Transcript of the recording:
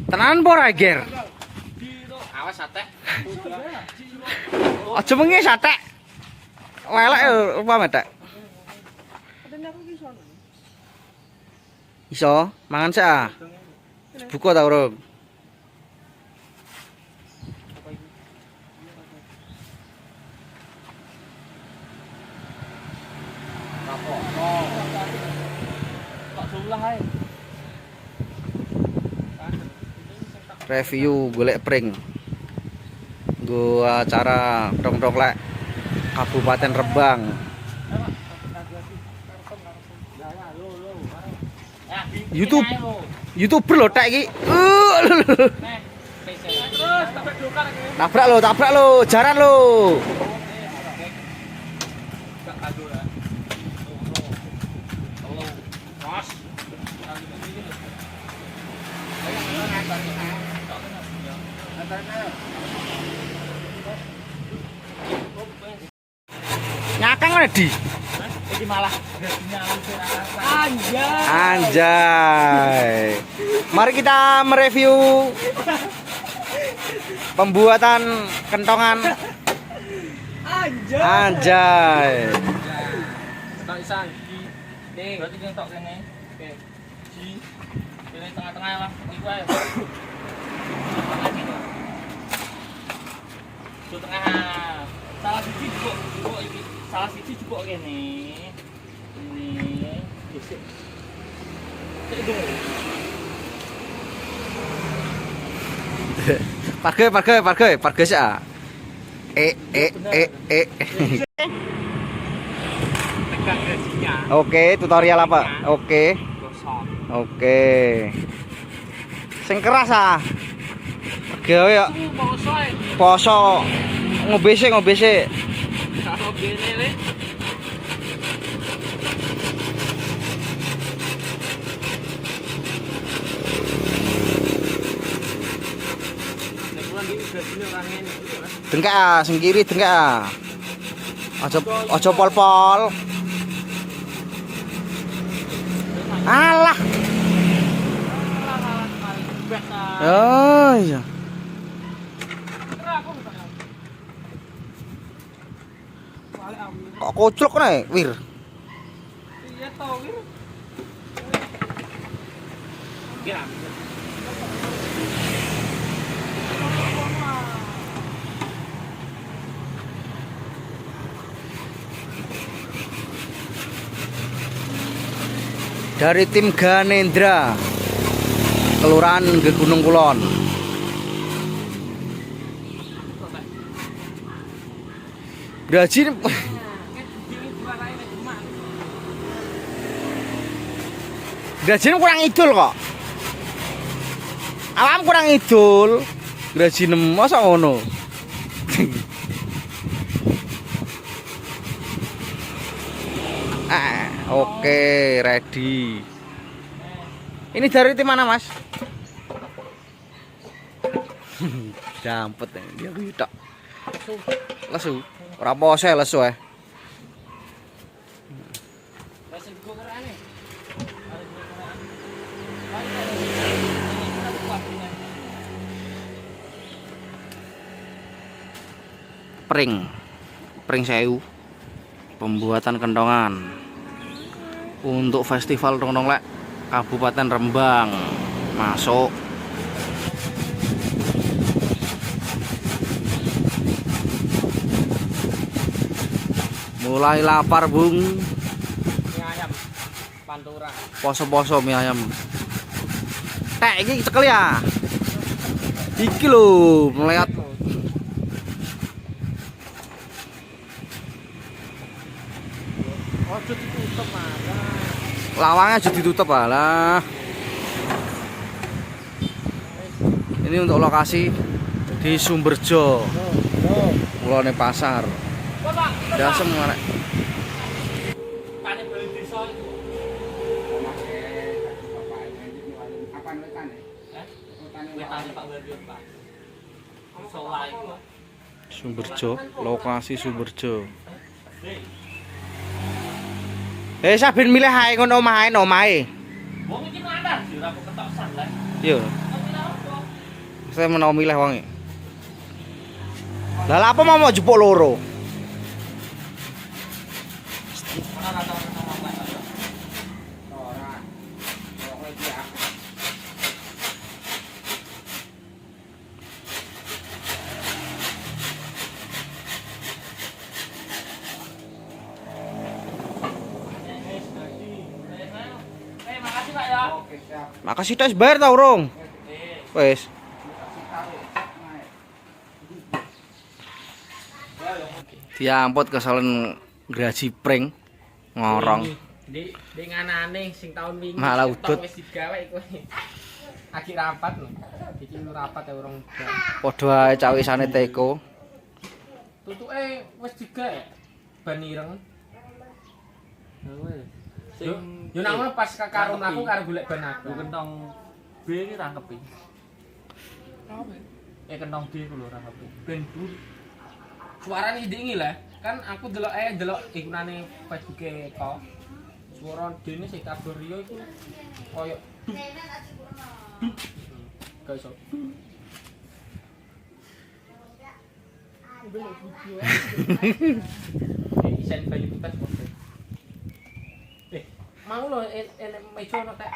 Tenan ora ger? Awas sate. Aja mengi sate. Lelek apa metek? Iso, mangan sik ah. Buka ta urung? Review golek pring. Gua acara dong-dong lek Kabupaten Rembang. YouTuber lho tek iki. Tabrak lo, jaran lo. Nyakang mana di? Iki malah Anjay. Mari kita mereview pembuatan kentongan. Anjay. Tok isan. Nih, berarti yang tok kene. Oke. Pilih tengah-tengah lah. Iku ae. Tengah. Salah siji jupuk iki. Salah siji jupuk kene. Ini gesek. Parkir sih ah. Oke, tutorial apa? Oke. Sing keras ah. Gawe ya. Poso. Ngobese. Karo kene le. Dengkak ah, sing kiri dengkak ah. Aja pol-pol. Alah. Oh iya. Kok koclok nih, Wir? Iya toh, Wir. Kira. Dari tim Ganendra Kelurahan Gunung Kulon. Gaji kurang idul kok. Alam kurang idul. Gaji masa ngono. Oke, ready. Ini dari tim mana, Mas? Dampet dia tok. Lesu. Ora pose lesu eh. Pring sewu. Pembuatan kentongan untuk festival dong lek Kabupaten Rembang. Masuk. Mulai lapar, Bung. Mie ayam Pantura. Poso-poso mie ayam. Tek iki cekel ya. Iki lho, melihat Ojo ditutup malah. lawangnya jadi ditutup alah. Ini untuk lokasi di Sumberjo. Mulane pasar. Udah semua nek. Tane beli desa iku. Apa wetane? Wetane Pak Wardio, Pak. Solah iku. Sumberjo, lokasi Sumberjo. Saben milih ae ngono omahe omahe. Wong iki mandan sih ora kok ketok san lah. Yo, Tapi lah opo? saya menawa milih wong e. Lah lha apa mau jupuk loro? Ora rata sama apa. Ora. Ora lagi ya. Makasih Pak ya. Oke, siap. Makasih tes bayar ta urung? Wis. Kasih tahu. Naik. Diamput kesalen graji pring ngorong. Di nganane sing taun wingi Malah stok udut. wis digawe iku. Lagi rapat lho. Iki lu rapat ya urung. Padha ae cawisane teko. Tutuke wis digawe ban ireng. Yo nang ngono pas karo mlaku karo golek ban aku. Kentong B iki rangkepi. Kentong D ku lho rangkepi. Ben bur. Suarane ndingi lah. Kan aku delok ikunane Facebook-e kok. Suara dene sing kabur riyo iku koyo gak iso. Isen bayi putas kok. Mau lho enek meja ono tek